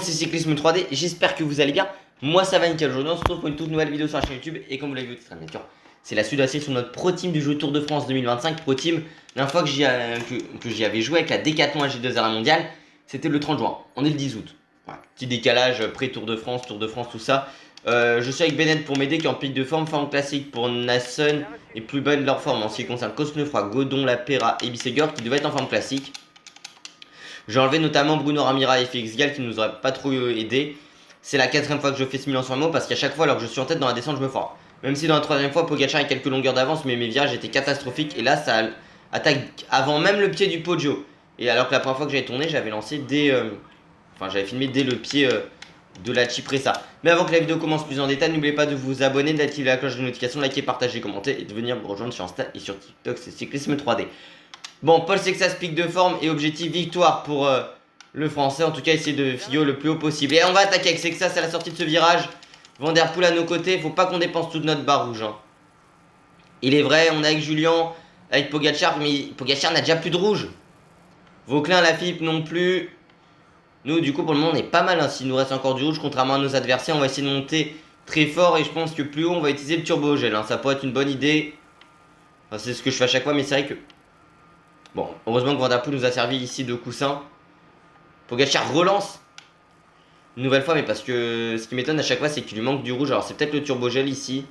C'est Cyclisme 3D, j'espère que vous allez bien. Moi ça va nickel. Aujourd'hui on se retrouve pour une toute nouvelle vidéo sur la chaîne YouTube. Et comme vous l'avez vu, c'est la suite de la série sur notre Pro Team du jeu Tour de France 2025. Pro Team, la fois que j'y avais joué avec la Decathlon AG2R mondiale, c'était le 30 juin. On est le 10 août. Voilà. Petit décalage pré-Tour de France, tout ça. Je suis avec Bennett pour m'aider qui est en pic de forme classique pour Nasson et plus bas de leur forme en ce qui concerne Cosnefroy, Godon, Lapera et Bisseger qui devaient être en forme classique. J'ai enlevé notamment Bruno Ramira et Félix Gall qui nous auraient pas trop aidé. C'est la 4ème fois que je fais ce Milan-San Remo parce qu'à chaque fois alors que je suis en tête dans la descente je me foire. Même si dans la 3ème fois Pogacar a quelques longueurs d'avance, mais mes virages étaient catastrophiques et là ça attaque avant même le pied du Poggio. Et alors que la première fois que j'avais tourné j'avais lancé dès j'avais filmé dès le pied de la Cipressa. Mais avant que la vidéo commence plus en détail, n'oubliez pas de vous abonner, d'activer la cloche de notification, liker, partager, commenter et de venir me rejoindre sur Insta et sur TikTok, c'est Cyclisme 3D. Bon, Paul Sexas pique de forme et objectif victoire pour le français. En tout cas, essayer de figure le plus haut possible. Et on va attaquer avec Sexas à la sortie de ce virage. Van der Poel à nos côtés. Faut pas qu'on dépense toute notre barre rouge. Hein. Il est vrai, on est avec Julien, avec Pogacar, mais Pogacar n'a déjà plus de rouge. Vauclin, Lafilippe non plus. Nous, du coup, pour le moment, on est pas mal. Hein. S'il nous reste encore du rouge, contrairement à nos adversaires, on va essayer de monter très fort. Et je pense que plus haut, on va utiliser le turbo-gel. Hein. Ça pourrait être une bonne idée. Enfin, c'est ce que je fais à chaque fois, mais c'est vrai que... Bon, heureusement que Van der Poel nous a servi ici de coussin. Pogacar relance une nouvelle fois, mais parce que ce qui m'étonne à chaque fois, c'est qu'il lui manque du rouge. Alors c'est peut-être le turbogel ici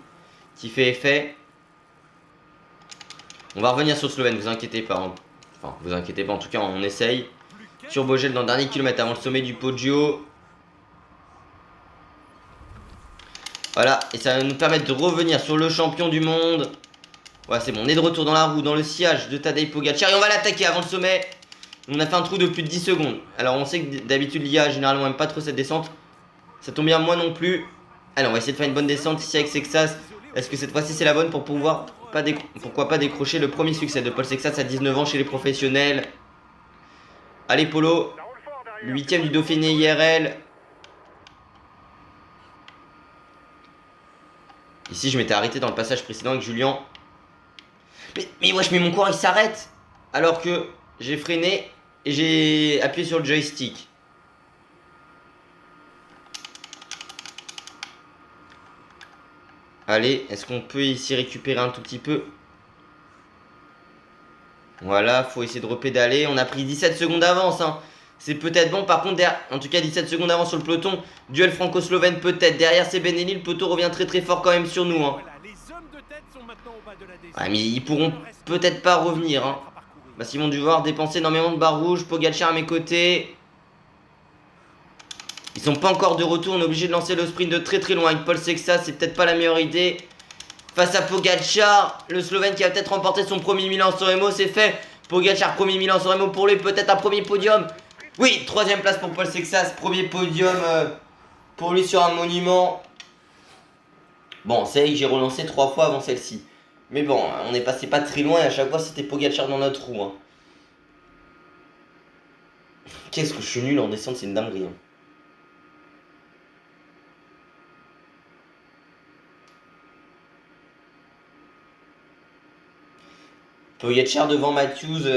qui fait effet. On va revenir sur Slovène, vous inquiétez pas. Hein. Enfin, vous inquiétez pas, en tout cas, on essaye. Turbogel dans le dernier kilomètre avant le sommet du Poggio. Voilà, et ça va nous permettre de revenir sur le champion du monde. Voilà, c'est bon, on est de retour dans la roue, dans le sillage de Tadej Pogacar. Et on va l'attaquer avant le sommet. On a fait un trou de plus de 10 secondes. Alors on sait que d'habitude l'IA généralement aime pas trop cette descente. Ça tombe bien, moi non plus. Allez, on va essayer de faire une bonne descente ici avec Sexas. Est-ce que cette fois-ci c'est la bonne pour pouvoir pourquoi pas décrocher le premier succès de Paul Sexas à 19 ans chez les professionnels. Allez Polo, le 8ème du Dauphiné IRL. Ici je m'étais arrêté dans le passage précédent avec Julien. Mais wesh, mais mon coureur il s'arrête alors que j'ai freiné et j'ai appuyé sur le joystick. Allez, est-ce qu'on peut ici récupérer un tout petit peu? Voilà, faut essayer de repédaler. On a pris 17 secondes d'avance. Hein. C'est peut-être bon. Par contre, en tout cas, 17 secondes d'avance sur le peloton. Duel franco-slovène peut-être. Derrière, c'est Benelli. Le peloton revient très fort quand même sur nous. Hein. Ah, mais ils pourront peut-être pas revenir. Hein. Parce qu'ils vont devoir dépenser énormément de barres rouges. Pogacar à mes côtés. Ils sont pas encore de retour. On est obligé de lancer le sprint de très loin. Avec Paul Sexas, c'est peut-être pas la meilleure idée. Face à Pogacar, le Slovène qui a peut-être remporté son premier Milan-San Remo, c'est fait. Pogacar, premier Milan-San Remo pour lui, peut-être un premier podium. Oui, 3ème place pour Paul Sexas, premier podium pour lui sur un monument. Bon, c'est vrai que j'ai relancé 3 fois avant celle-ci. Mais bon, on est passé pas très loin et à chaque fois c'était Pogacar dans notre roue. Hein. Qu'est-ce que je suis nul en descente, c'est une dinguerie. Hein. Pogacar devant Matthews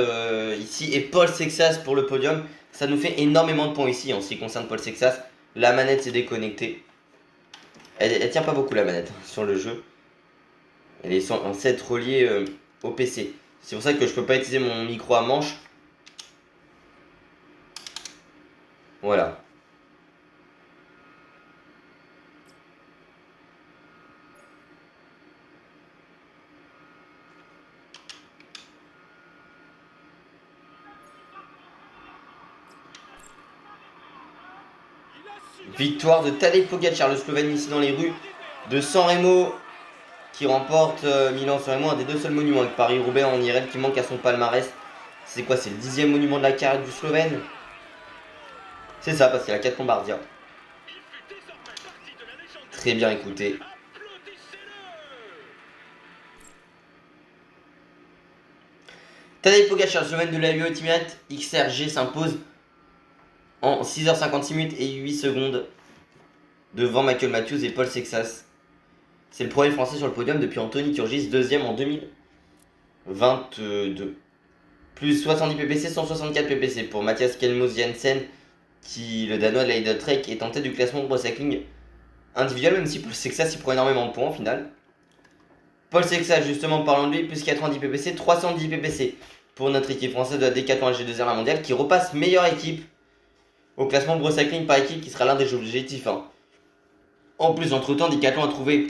ici et Paul Sexas pour le podium. Ça nous fait énormément de points ici en ce qui concerne Paul Sexas. La manette s'est déconnectée. Elle tient pas beaucoup la manette sur le jeu. Elle est censée être reliée au PC. C'est pour ça que je peux pas utiliser mon micro à manche. Voilà. Victoire de Tadej Pogacar, le Slovène ici dans les rues de San Remo, qui remporte Milan-San Remo, un des deux seuls monuments avec Paris-Roubaix en IRL qui manque à son palmarès. C'est quoi, c'est le 10e monument de la carrière du Slovène? C'est ça, parce qu'il y a la 4 Lombardia. Très bien écouté. Tadej Pogacar, le Slovène de la UE Ultimate XRG s'impose en 6h56 minutes et 8 secondes devant Michael Matthews et Paul Sexas. C'est le premier français sur le podium depuis Anthony Turgis, 2ème en 2022. Plus 70 ppc, 164 ppc pour Mathias Kelmos Jensen le Danois de la Trek, est en tête du classement de cycling individuel, même si Paul Sexas il prend énormément de points au final. Paul Sexas, justement, parlant de lui, plus 90 ppc, 310 ppc pour notre équipe française de la Decathlon G2R la mondiale, qui repasse meilleure équipe au classement Pro Cycling par équipe, qui sera l'un des objectifs. Hein. En plus, entre-temps, Decathlon a trouvé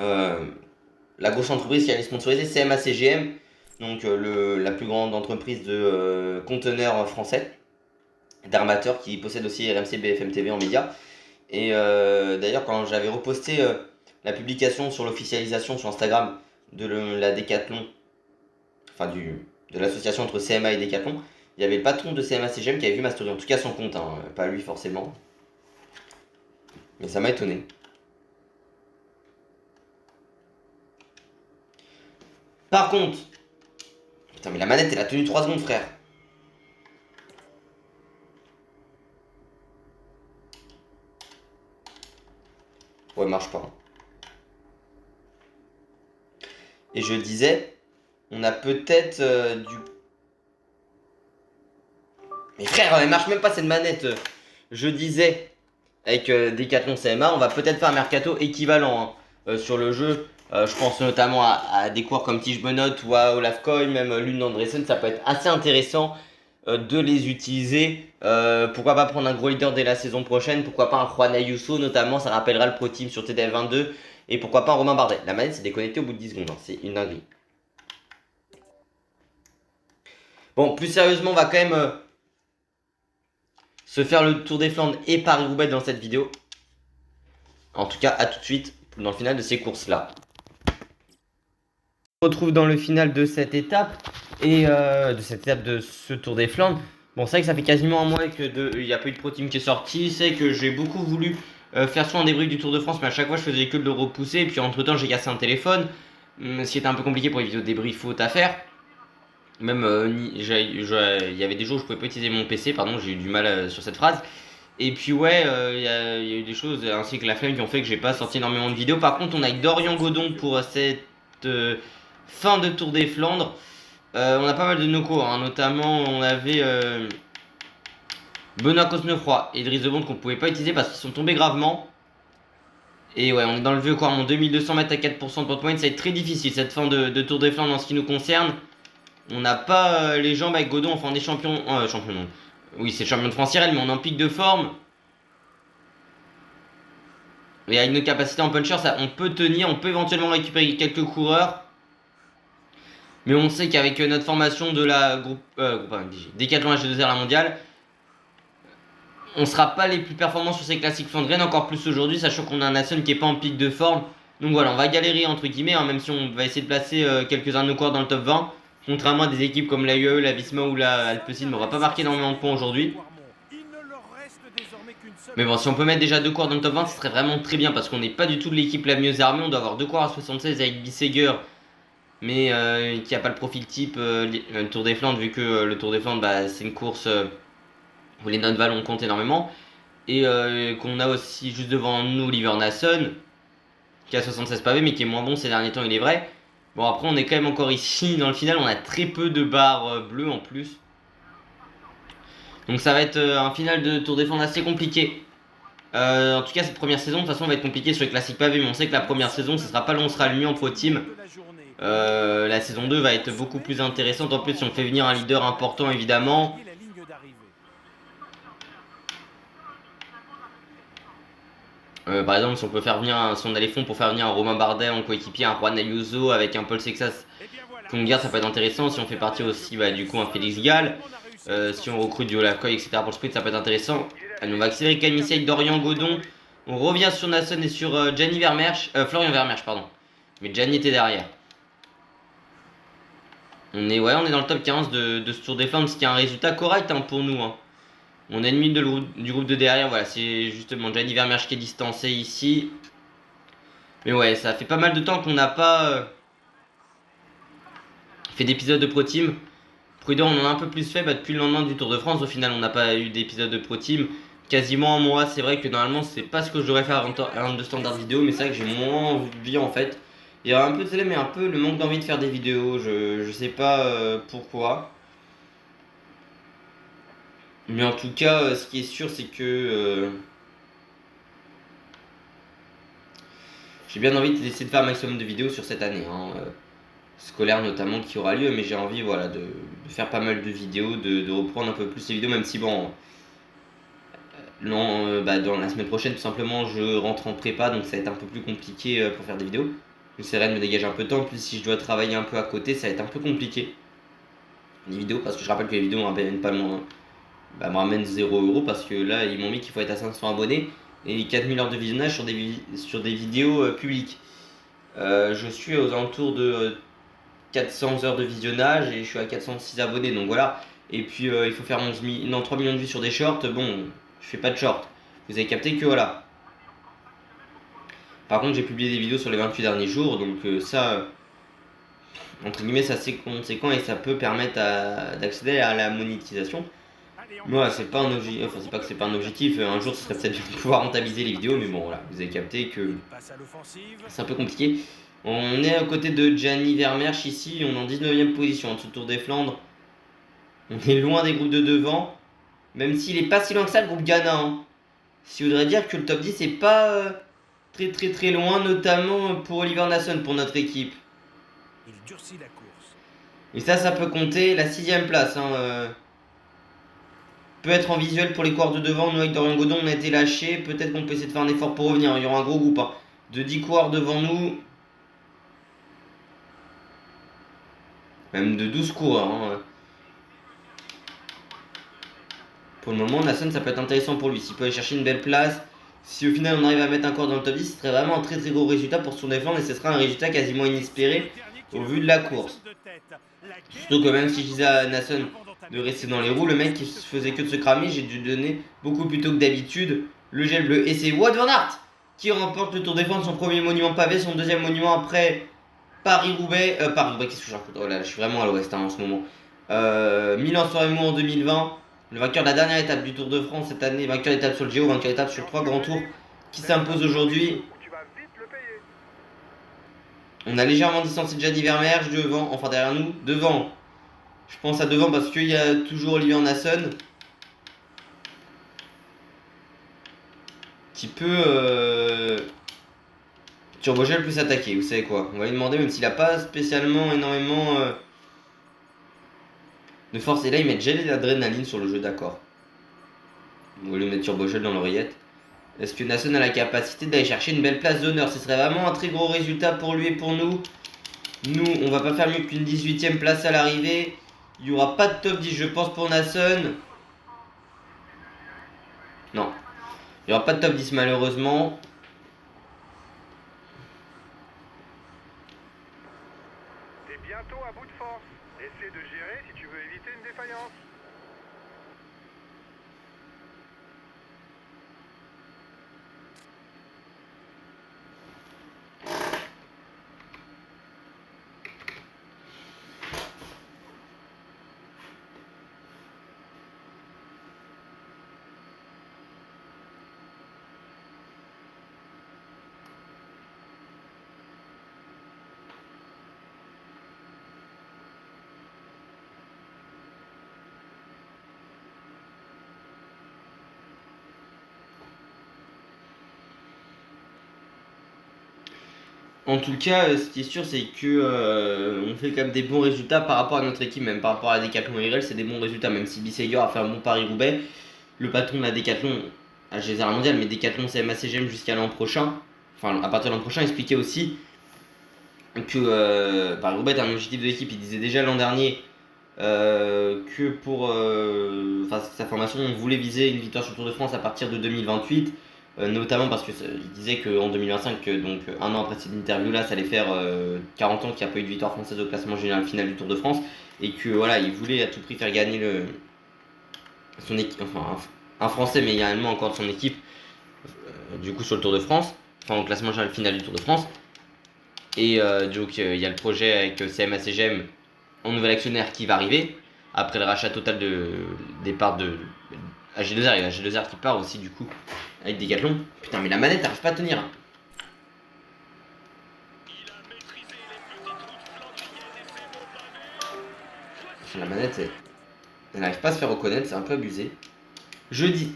la grosse entreprise qui allait sponsoriser CMA-CGM, donc la plus grande entreprise de conteneurs français, d'armateurs, qui possède aussi RMC, BFM TV en médias. Et d'ailleurs, quand j'avais reposté la publication sur l'officialisation sur Instagram de la Decathlon, enfin de l'association entre CMA et Decathlon, il y avait le patron de CMA-CGM qui avait vu ma story, en tout cas son compte, hein, pas lui forcément. Mais ça m'a étonné. Par contre, putain mais la manette elle a tenu 3 secondes frère. Ouais, marche pas. Et je disais, on a peut-être du... Mais frère, elle marche même pas cette manette. Je disais, avec Decathlon CMA, on va peut-être faire un mercato équivalent hein, sur le jeu. Je pense notamment à des coureurs comme Tige Benoît ou à Olaf Koy, même Lune Andresen, ça peut être assez intéressant de les utiliser. Pourquoi pas prendre un gros leader dès la saison prochaine, pourquoi pas un Juan Ayuso notamment, ça rappellera le Pro Team sur TDF 22. Et pourquoi pas un Romain Bardet. La manette s'est déconnectée au bout de 10 secondes, hein. C'est une dinguerie. Bon, plus sérieusement, on va quand même se faire le Tour des Flandres et Paris-Roubaix dans cette vidéo. En tout cas, à tout de suite dans le final de ces courses-là. On se retrouve dans le final de cette étape et de ce Tour des Flandres. Bon, c'est vrai que ça fait quasiment un mois qu'il n'y a pas eu de Pro Team qui est sorti. C'est que j'ai beaucoup voulu faire soit un débrief du Tour de France, mais à chaque fois je faisais que de le repousser. Et puis entre temps, j'ai cassé un téléphone, ce qui était un peu compliqué pour les vidéos de débrief, faute à faire. Même il y avait des jours où je pouvais pas utiliser mon PC, pardon, j'ai eu du mal sur cette phrase. Et puis ouais, il y a eu des choses ainsi que la flemme qui ont fait que j'ai pas sorti énormément de vidéos. Par contre, on a eu Dorian Godon pour cette fin de Tour des Flandres. On a pas mal de no-co, hein, notamment on avait Benoît Cosnefroy et Idriss Debonde qu'on pouvait pas utiliser parce qu'ils sont tombés gravement. Et ouais, on est dans le vieux courant, 2200 mètres à 4% de point moyenne, ça va être très difficile cette fin de Tour des Flandres en ce qui nous concerne. On n'a pas les jambes avec Godon, enfin on est champion non. Oui, c'est champion de France IRL, mais on est en pic de forme. Et avec nos capacités en puncher, ça, on peut tenir, on peut éventuellement récupérer quelques coureurs. Mais on sait qu'avec notre formation de la Decathlon H2R la mondiale, on sera pas les plus performants sur ces classiques flandriennes, encore plus aujourd'hui, sachant qu'on a un Nasson qui est pas en pic de forme. Donc voilà, on va galérer entre guillemets, hein, même si on va essayer de placer quelques-uns de nos coureurs dans le top 20. Contrairement à des équipes comme la UE, la Visma ou la Alpecin, mais on va pas marquer énormément de points aujourd'hui. Mais bon, si on peut mettre déjà 2 coureurs dans le top 20, ce serait vraiment très bien parce qu'on n'est pas du tout de l'équipe la mieux armée. On doit avoir 2 coureurs à 76 avec Bisseger, mais qui n'a pas le profil type le Tour des Flandres, vu que le Tour des Flandres, bah, c'est une course où les non-vallons comptent énormément. Et qu'on a aussi juste devant nous Oliver Nassen, qui a 76 pavés, mais qui est moins bon ces derniers temps, il est vrai. Bon, après, on est quand même encore ici dans le final. On a très peu de barres bleues en plus. Donc ça va être un final de Tour des Flandres assez compliqué. En tout cas, cette première saison, de toute façon, va être compliquée sur les classiques pavés. Mais on sait que la première saison, ce sera pas long, on sera le mieux en Pro Team. La saison 2 va être beaucoup plus intéressante. En plus, si on fait venir un leader important, évidemment. Par exemple, si on peut faire venir si on a les fonds pour faire venir un Romain Bardet en coéquipier, un Juan Ayuso avec un Paul Sexas qu'on garde, ça peut être intéressant. Si on fait partir aussi, bah, du coup, un Félix Gall. Si on recrute du Olaf Koy, etc. pour le sprint, ça peut être intéressant. Allez, on va accélérer quand même ici avec Dorian Godon. On revient sur Nassen et sur Gianni Vermeersch. Florian Vermeersch, pardon. Mais Gianni était derrière. On est dans le top 15 de ce Tour des Flandres, ce qui est un résultat correct hein, pour nous. Hein. On est ennemi du groupe de derrière. Voilà, c'est justement Gianni Vermeersch qui est distancé ici. Mais ouais, ça fait pas mal de temps qu'on n'a pas fait d'épisode de Pro Team. Prudent, on en a un peu plus fait depuis le lendemain du Tour de France. Au final, on n'a pas eu d'épisode de Pro Team. Quasiment un mois. C'est vrai que normalement, c'est pas ce que je devrais faire en de standard vidéo. Mais c'est vrai que j'ai moins envie en fait. Il y a un peu de télé, mais un peu le manque d'envie de faire des vidéos. Je sais pas pourquoi. Mais en tout cas, ce qui est sûr, c'est que j'ai bien envie d'essayer de faire un maximum de vidéos sur cette année, hein, scolaire notamment, qui aura lieu. Mais j'ai envie, voilà, de faire pas mal de vidéos, de reprendre un peu plus les vidéos, même si bon, non, dans la semaine prochaine, tout simplement, je rentre en prépa, donc ça va être un peu plus compliqué pour faire des vidéos. J'essaierai de me dégager un peu de temps. En plus, si je dois travailler un peu à côté, ça va être un peu compliqué. Les vidéos, parce que je rappelle que les vidéos me ramènent pas loin, me ramènent 0 € parce que là, ils m'ont mis qu'il faut être à 500 abonnés et 4000 heures de visionnage sur des vidéos publiques. Je suis aux alentours de 400 heures de visionnage et je suis à 406 abonnés, donc voilà. Et puis il faut faire 3 millions de vues sur des shorts. Bon, je fais pas de shorts. Vous avez capté que voilà. Par contre, j'ai publié des vidéos sur les 28 derniers jours, donc ça, entre guillemets, c'est assez conséquent et ça peut permettre d'accéder à la monétisation. Moi, c'est pas un objectif, enfin, c'est pas que c'est pas un objectif. Un jour, ce serait peut-être bien de pouvoir rentabiliser les vidéos, mais bon, voilà, vous avez capté que c'est un peu compliqué. On est à côté de Gianni Vermeersch ici, on est en 19ème position en dessous Tour des Flandres. On est loin des groupes de devant, même s'il est pas si loin que ça, le groupe Ghana. Hein. Ce qui voudrait dire que le top 10 est pas très très très loin, notamment pour Oliver Nassen, pour notre équipe. Il durcit la course. Et ça peut compter la 6ème place. Hein, peut être en visuel pour les coureurs de devant. Nous, avec Dorian Godon, on a été lâchés. Peut-être qu'on peut essayer de faire un effort pour revenir. Il y aura un gros groupe hein, de 10 coureurs devant nous. Même de 12 coureurs. Hein. Pour le moment, Nassen, ça peut être intéressant pour lui. S'il peut aller chercher une belle place. Si au final on arrive à mettre un coureur dans le top 10, ce serait vraiment un très très gros résultat pour son défendre. Et ce sera un résultat quasiment inespéré au vu de la course. Surtout que même si je disais à Nassen de rester dans les roues, le mec qui faisait que de se cramer, j'ai dû donner beaucoup plus tôt que d'habitude le gel bleu. Et c'est Wout van Aert qui remporte le Tour des Flandres, son premier monument pavé, son deuxième monument après Paris-Roubaix. Paris-Roubaix, qu'est-ce que je raconte? Oh là, je suis vraiment à l'ouest hein, en ce moment. Milan-San Remo en 2020. Le vainqueur de la dernière étape du Tour de France cette année, vainqueur d'étape sur le Giro, vainqueur d'étape sur 3 grands tours qui s'impose aujourd'hui. On a légèrement distancé Gianni Vermeersch devant, enfin derrière nous, devant. Je pense à devant parce qu'il y a toujours Oliver Nassen qui peut Turbogel plus attaquer. Vous savez quoi? On va lui demander, même s'il a pas spécialement énormément de force. Et là, ils mettent gel et d'adrénaline sur le jeu, d'accord. On va lui mettre Turbogel dans l'oreillette. Est-ce que Nassen a la capacité d'aller chercher une belle place d'honneur? Ce serait vraiment un très gros résultat pour lui et pour nous. Nous, on va pas faire mieux qu'une 18ème place à l'arrivée. Il n'y aura pas de top 10, je pense, pour Nassen. Non. Il n'y aura pas de top 10, malheureusement. T'es bientôt à bout de force. Essaie de gérer si tu veux éviter une défaillance. En tout cas, ce qui est sûr, c'est que on fait quand même des bons résultats par rapport à notre équipe, même par rapport à la Decathlon RL, c'est des bons résultats. Même si Bissegger a fait un bon Paris-Roubaix, le patron de la Decathlon, je les ai mondial, mais Decathlon CMA-CGM jusqu'à l'an prochain, enfin à partir de l'an prochain, expliquait aussi que Paris-Roubaix est un objectif de l'équipe. Il disait déjà l'an dernier que pour sa formation, on voulait viser une victoire sur le Tour de France à partir de 2028. Notamment parce qu'il disait qu'en 2025, donc un an après cette interview-là, ça allait faire 40 ans qu'il n'y a pas eu de victoire française au classement général final du Tour de France. Et que voilà, il voulait à tout prix faire gagner son équipe, enfin un Français, mais également encore de son équipe, du coup sur le Tour de France, enfin au classement général final du Tour de France. Et donc il y a le projet avec CMA-CGM en nouvel actionnaire qui va arriver, après le rachat total de départ de AG2R, et AG2R qui part aussi du coup avec Decathlon. Putain mais la manette n'arrive pas à tenir. La manette elle n'arrive pas à se faire reconnaître, c'est un peu abusé. Je dis...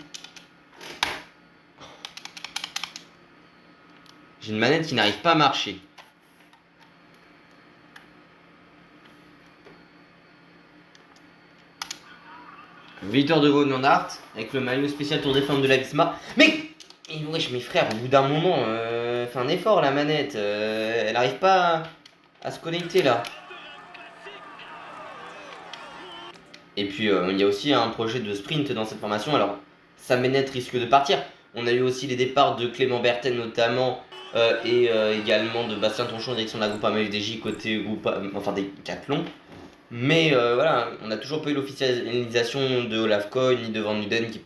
J'ai une manette qui n'arrive pas à marcher. Victoire de Wout van Aert avec le maillot spécial Tour des Flandres de la Visma. Mais wesh, mes frères, au bout d'un moment, fais un effort la manette. Elle n'arrive pas à se connecter là. Et puis il y a aussi un projet de sprint dans cette formation. Alors Sam risque de partir. On a eu aussi les départs de Clément Berten notamment et également de Bastien Tonchon en direction de la Groupama FDJ côté enfin des Decathlon. Mais voilà, on n'a toujours pas eu l'officialisation de Olaf Koy ni de Van Nuden qui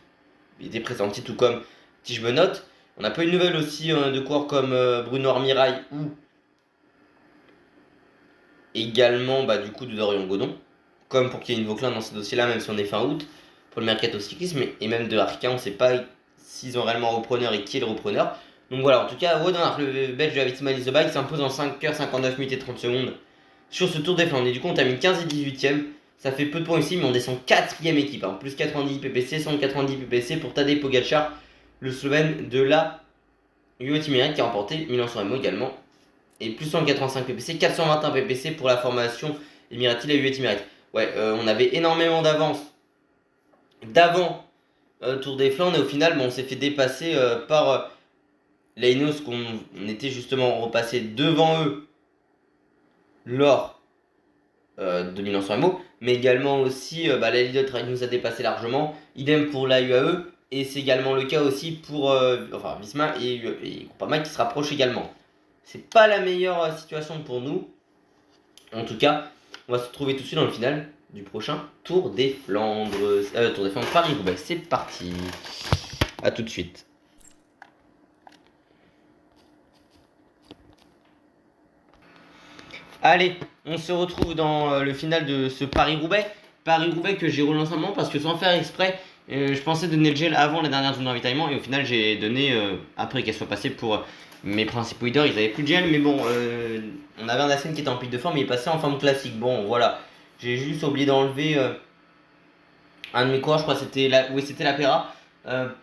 était pressenti, tout comme si je me note. On n'a pas eu de nouvelles aussi de coureurs comme Bruno Armirail ou également du coup de Dorian Godon, comme pour Kevin Vauquelin dans ce dossier-là, même si on est fin août, pour le mercato cyclisme, et même de Arca, on ne sait pas s'ils ont réellement un repreneur et qui est le repreneur. Donc voilà, en tout cas, Wout van Aert, le Belge de la Visma Lease the Bike, s'impose en 5h59 minutes et 30 secondes sur ce Tour des Flandres. Et du coup, on termine 15 et 18ème. Ça fait peu de points ici, mais on descend 4ème équipe. Hein. Plus 90 ppc, 190 ppc pour Tadej Pogacar, le Slovène de la UAE Team Emirates qui a remporté Milan-San Remo également. Et plus 185 ppc, 421 ppc pour la formation Emirati, la UAE Team Emirates. Ouais, on avait énormément d'avance d'avant Tour des Flandres et au final, on s'est fait dépasser par l'Ainos qu'on était justement repassé devant eux lors de Milan-San Remo, mais également aussi la Lidl nous a dépassé largement, idem pour la UAE, et c'est également le cas aussi pour Visma et Groupama qui se rapprochent également. C'est pas la meilleure situation pour nous, en tout cas, on va se retrouver tout de suite dans le final du prochain Tour des Flandres, Tour des Flandres Paris-Roubaix, c'est parti, à tout de suite. Allez, on se retrouve dans le final de ce Paris-Roubaix. Paris-Roubaix que j'ai relancé un moment parce que sans faire exprès, je pensais donner le gel avant la dernière zone de ravitaillement et au final j'ai donné, après qu'elle soit passée pour mes principaux leaders, ils avaient plus de gel. Mais bon, on avait un Asen qui était en pic de forme et il est passé en forme classique. Bon, voilà, j'ai juste oublié d'enlever un de mes coureurs, je crois que c'était la Pera,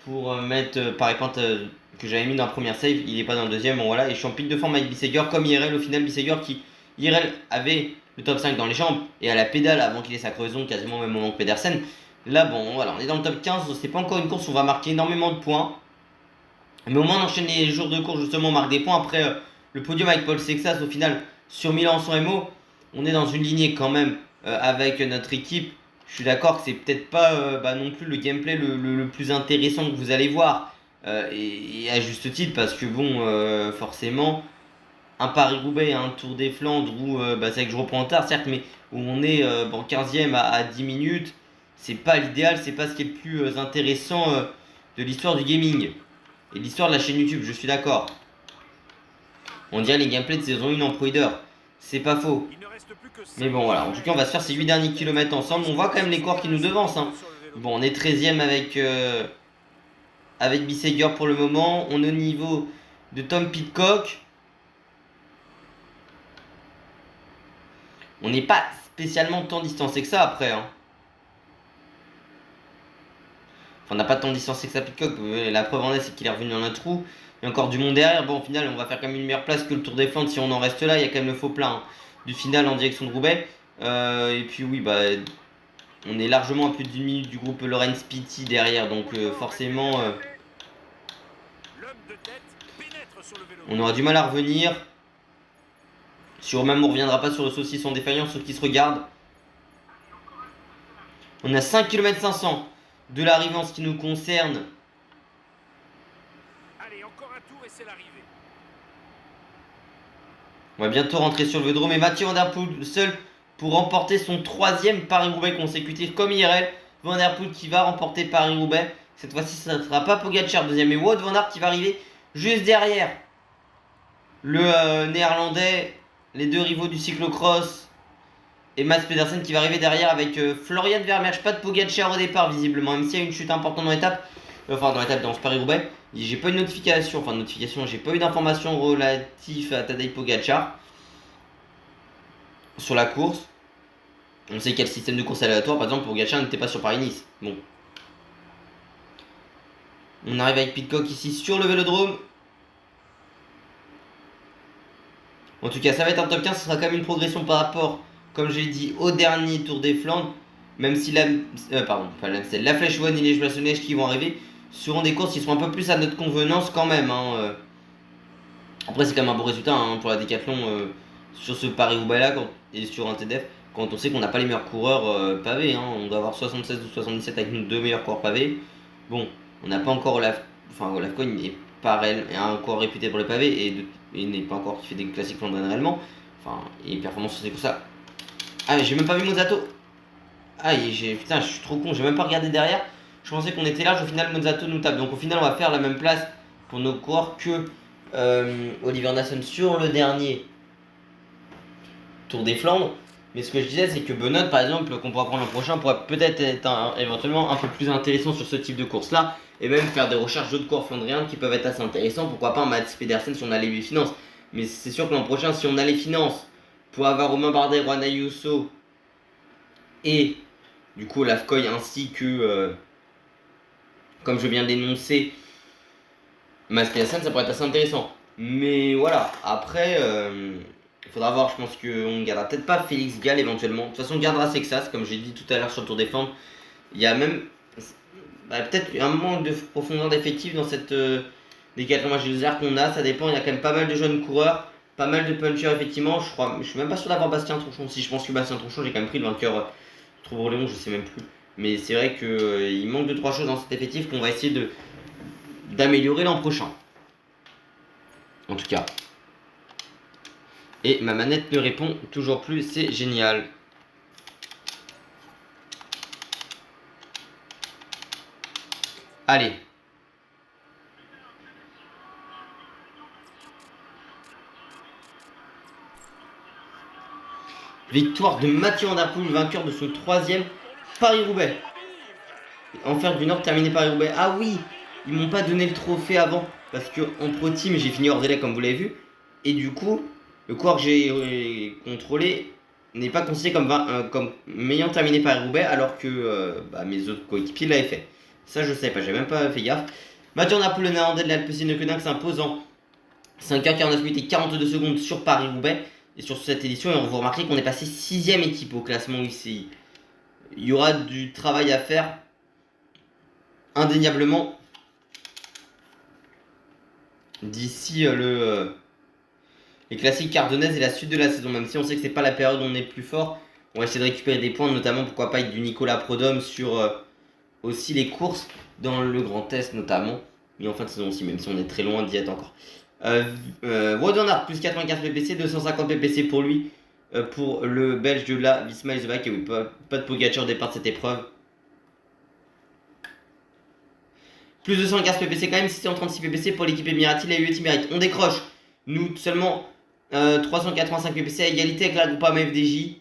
pour mettre par épinte que j'avais mis dans la première save. Il n'est pas dans le deuxième, bon voilà, et je suis en pic de forme avec Bissegger comme IRL au final. Bissegger qui IRL avait le top 5 dans les jambes et à la pédale avant qu'il ait sa crevaison, quasiment au même moment que Pedersen. Là, bon, voilà, on est dans le top 15. C'est pas encore une course où on va marquer énormément de points. Mais au moins, on enchaîne les jours de course, justement, on marque des points. Après le podium avec Paul Sexas, au final, sur Milan-San Remo, on est dans une lignée quand même avec notre équipe. Je suis d'accord que c'est peut-être pas non plus le gameplay le plus intéressant que vous allez voir. Et à juste titre, parce que bon, forcément, un Paris-Roubaix, un Tour des Flandres où c'est vrai que je reprends tard certes, mais où on est 15ème à 10 minutes, c'est pas l'idéal, c'est pas ce qui est le plus intéressant de l'histoire du gaming et de l'histoire de la chaîne YouTube, je suis d'accord. On dirait les gameplays de saison 1 en Pro Leader, c'est pas faux. Mais bon voilà, en tout cas on va se faire ces 8 derniers kilomètres ensemble, on voit quand même les coureurs qui nous devancent. Hein. Bon, on est 13ème avec Bissegger pour le moment, on est au niveau de Tom Pidcock. On n'est pas spécialement tant distancé que ça après. Hein. Enfin, on n'a pas tant distancé que ça Pitcock. La preuve en est, c'est qu'il est revenu dans un trou. Il y a encore du monde derrière. Bon, au final, on va faire quand même une meilleure place que le Tour des Flandres si on en reste là. Il y a quand même le faux plein du final en direction de Roubaix. Et puis oui, on est largement à plus d'une minute du groupe Lorenz Pitti derrière. Donc forcément, on aura du mal à revenir. Sur même on ne reviendra pas sur le saucisson défaillant, ceux qui se regardent. On a 5 km 500 de l'arrivée en ce qui nous concerne. Allez, encore un tour et c'est l'arrivée. On va bientôt rentrer sur le Vélodrome et Mathieu Van Der Poel seul pour remporter son 3e Paris-Roubaix consécutif comme IRL. Van Der Poel qui va remporter Paris-Roubaix. Cette fois-ci, ça ne sera pas Pogacar deuxième, et Wout van Aert qui va arriver juste derrière le néerlandais, les deux rivaux du cyclocross, et Mads Pedersen qui va arriver derrière avec Florian Vermeersch. Pas de Pogacar au départ visiblement, même s'il y a une chute importante dans l'étape, dans ce Paris-Roubaix. J'ai pas eu de notification, j'ai pas eu d'informations relatives à Tadej Pogacar sur la course. On sait quel système de course aléatoire, par exemple Pogacar n'était pas sur Paris-Nice. Bon. On arrive avec Pitcock ici sur le vélodrome. En tout cas, ça va être un top 15. Ce sera quand même une progression par rapport, comme j'ai dit, au dernier Tour des Flandres. Même si la Flèche One et les Joyeux Neige qui vont arriver seront des courses qui seront un peu plus à notre convenance quand même. Après, c'est quand même un bon résultat pour la Décathlon sur ce Paris-Roubaix là et sur un TDF. Quand on sait qu'on n'a pas les meilleurs coureurs pavés. On doit avoir 76 ou 77 avec nos 2 meilleurs coureurs pavés. Bon, on n'a pas encore Olafcoin n'est pas est un coureur réputé pour les pavés et n'est pas encore qui fait des classiques flandriennes réellement. Et performance c'est pour ça. Ah, j'ai même pas vu Mozzato. Ah, putain, je suis trop con, j'ai même pas regardé derrière. Je pensais qu'on était large, au final Mozzato nous tape. Donc au final, on va faire la même place pour nos coureurs que Oliver Nassen sur le dernier Tour des Flandres. Mais ce que je disais, c'est que Benoît, par exemple, qu'on pourra prendre l'an prochain, pourrait peut-être être éventuellement un peu plus intéressant sur ce type de course-là. Et même faire des recherches d'autres coureurs flandriens qui peuvent être assez intéressants. Pourquoi pas un Mats Pedersen si on a les finances. Mais c'est sûr que l'an prochain, si on a les finances pour avoir Romain Bardet, Juan Ayuso et du coup Olafcoin ainsi que, comme je viens d'énoncer, Mats Pedersen, ça pourrait être assez intéressant. Mais voilà, après, il faudra voir, je pense qu'on ne gardera peut-être pas Félix Gall éventuellement. De toute façon, on gardera Sexas, comme j'ai dit tout à l'heure sur le Tour des Flandres. Il y a même peut-être un manque de profondeur d'effectif dans cette Décathlon Magistère qu'on a, ça dépend. Il y a quand même pas mal de jeunes coureurs, pas mal de punchers effectivement. Je suis même pas sûr d'avoir Bastien Tronchon. Si je pense que Bastien Tronchon, j'ai quand même pris le vainqueur Léon, je sais même plus. Mais c'est vrai qu'il manque de 3 choses dans cet effectif qu'on va essayer d'améliorer l'an prochain. En tout cas. Et ma manette me répond toujours plus, c'est génial. Allez. Victoire de Mathieu Van Der Poel, vainqueur de ce 3e Paris-Roubaix. Enfer du Nord terminé Paris-Roubaix. Ah oui, ils m'ont pas donné le trophée avant. Parce que en pro team, j'ai fini hors délai comme vous l'avez vu. Et du coup, le coureur que j'ai contrôlé n'est pas considéré comme m'ayant terminé Paris-Roubaix alors que mes autres coéquipiers l'avaient fait. Ça, je sais pas, j'ai même pas fait gaffe. Mathieu Van Der Poel, le néerlandais de l'Alpecin Koenig, s'impose en 5h49 minutes et 42 secondes sur Paris-Roubaix. Et sur cette édition, vous remarquez qu'on est passé 6ème équipe au classement UCI. Il y aura du travail à faire, indéniablement, d'ici les classiques cardonnaises et la suite de la saison. Même si on sait que c'est pas la période où on est le plus fort, on va essayer de récupérer des points, notamment pourquoi pas avec du Nicolas Prodhomme sur aussi les courses dans le Grand Est notamment. Mais en fin de saison aussi, même si on est très loin d'y être encore. Wout van Aert, plus 95 ppc, 250 ppc pour lui, pour le Belge de la Visma Lezevac. Et oui, pas de Pogacar au départ de cette épreuve. Plus de 115 ppc quand même, 636 ppc pour l'équipe Emirati, la UAE Emirates. On décroche, nous, seulement 385 ppc à égalité avec la Groupama FDJ.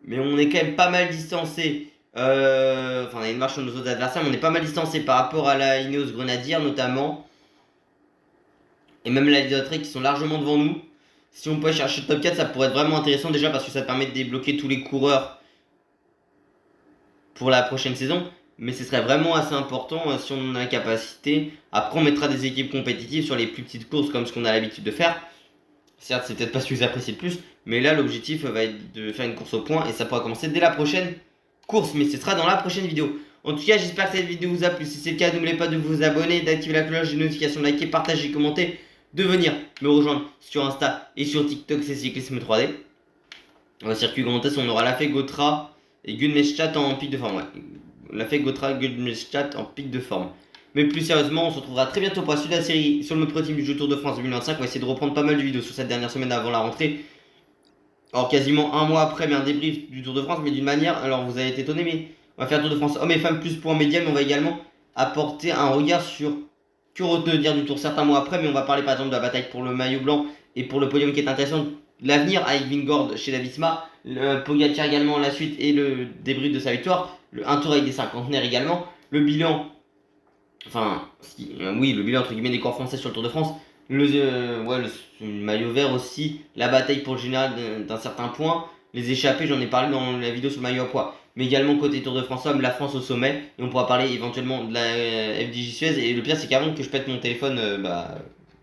Mais on est quand même pas mal distancé. On a une marche sur nos autres adversaires, mais on est pas mal distancé par rapport à la Ineos Grenadier notamment. Et même la Lidotrek qui sont largement devant nous. Si on peut chercher le top 4, ça pourrait être vraiment intéressant déjà parce que ça permet de débloquer tous les coureurs pour la prochaine saison. Mais ce serait vraiment assez important si on a la capacité. Après, on mettra des équipes compétitives sur les plus petites courses comme ce qu'on a l'habitude de faire. Certes, c'est peut-être pas ce que vous appréciez le plus, mais là, l'objectif va être de faire une course au point et ça pourra commencer dès la prochaine course. Mais ce sera dans la prochaine vidéo. En tout cas, j'espère que cette vidéo vous a plu. Si c'est le cas, n'oubliez pas de vous abonner, d'activer la cloche de notification, de liker, partager, commenter, de venir me rejoindre sur Insta et sur TikTok, c'est Cyclisme 3D. Au circuit Grand Est, on aura Lafay Gautra et Gunmeschat en pic de forme. Ouais. Lafay Gautra, Gunmeschat en pic de forme. Mais plus sérieusement, on se retrouvera très bientôt pour la suite de la série sur le mode pro team du jeu Tour de France 2025. On va essayer de reprendre pas mal de vidéos sur cette dernière semaine avant la rentrée. Alors quasiment un mois après, mais un débrief du Tour de France, mais d'une manière, alors vous avez été étonné, mais on va faire Tour de France hommes et femmes plus points médias, mais on va également apporter un regard sur que retenir du Tour certains mois après, mais on va parler par exemple de la bataille pour le maillot blanc et pour le podium qui est intéressant, l'avenir avec Vingord chez la Visma, le Pogacar également la suite et le débrief de sa victoire, un tour avec des cinquantenaires également, le bilan, le bilan entre guillemets des corps français sur le Tour de France, le maillot vert aussi, la bataille pour le général d'un certain point, les échappées, j'en ai parlé dans la vidéo sur le maillot à poids. mais également côté Tour de France Hommes, la France au sommet, et on pourra parler éventuellement de la FDJ Suez. Et le pire, c'est qu'avant que je pète mon téléphone,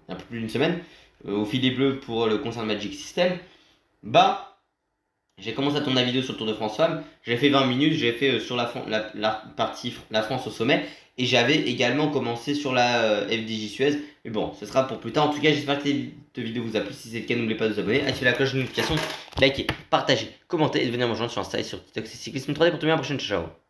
un peu plus d'une semaine, au filet bleu pour le concert Magic System, j'ai commencé à tourner la vidéo sur le Tour de France Femmes, j'ai fait 20 minutes, j'ai fait sur la partie la France au sommet, et j'avais également commencé sur la FDJ Suez. Mais bon, ce sera pour plus tard. En tout cas, j'espère que cette vidéo vous a plu. Si c'est le cas, n'oubliez pas de vous abonner, activer la cloche de notification, liker, partager, commenter et de venir me rejoindre sur Insta et sur TikTok. C'est Cyclisme 3D pour tout bien. À la prochaine. Ciao.